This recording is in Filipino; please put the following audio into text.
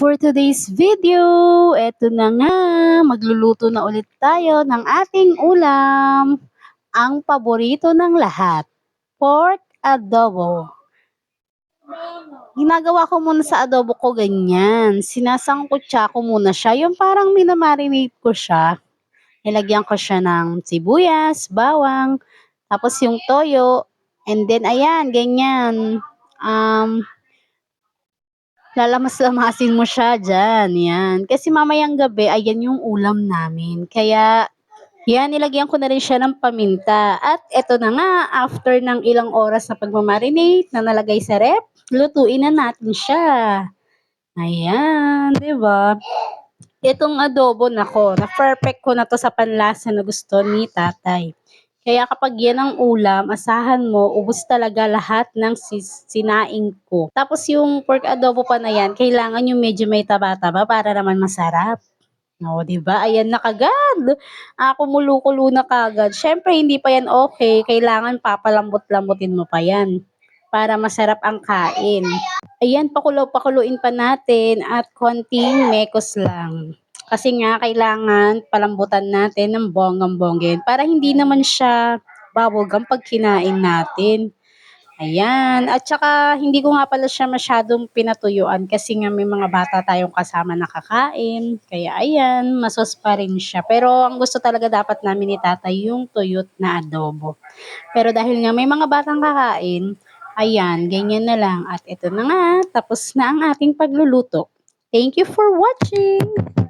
for today's video. Eto na nga, magluluto na ulit tayo ng ating ulam. Ang paborito ng lahat, pork adobo. Ginagawa ko muna sa adobo ko ganyan. Sinasangkutsa ko muna siya. Yung parang minamarinate ko siya. Nilagyan ko siya ng sibuyas, bawang, tapos yung toyo. And then ayan, ganyan. Lalamas-lamasin mo siya dyan, yan. Kasi mamayang gabi, ayan yung ulam namin. Kaya, yan, nilagyan ko na rin siya ng paminta. At eto na nga, after ng ilang oras na pagmamarinate na nalagay sa rep, lutuin na natin siya. Ayan, di ba? Itong adobo nako, na perfect ko na to sa panlasa na gusto ni tatay. Kaya kapag yan ang ulam, asahan mo, ubos talaga lahat ng sinaing ko. Tapos yung pork adobo pa na yan, kailangan yung medyo may taba-taba para naman masarap. O, di ba? Ayan na kagad. Kumulo-kulo na kagad. Syempre, hindi pa yan okay. Kailangan papalambot-lambutin mo pa yan para masarap ang kain. Ayan, pakuluin pa natin at konting mekos lang. Kasi nga, kailangan palambutan natin ng bonggang-bonggen para hindi naman siya bubblegum pag kinain natin. Ayan. At saka, hindi ko nga pala siya masyadong pinatuyuan kasi nga may mga bata tayong kasama nakakain. Kaya ayan, masos pa rin siya. Pero ang gusto talaga dapat namin ni tatay yung tuyot na adobo. Pero dahil nga may mga batang kakain, ayan, ganyan na lang. At ito na nga, tapos na ang ating pagluluto. Thank you for watching!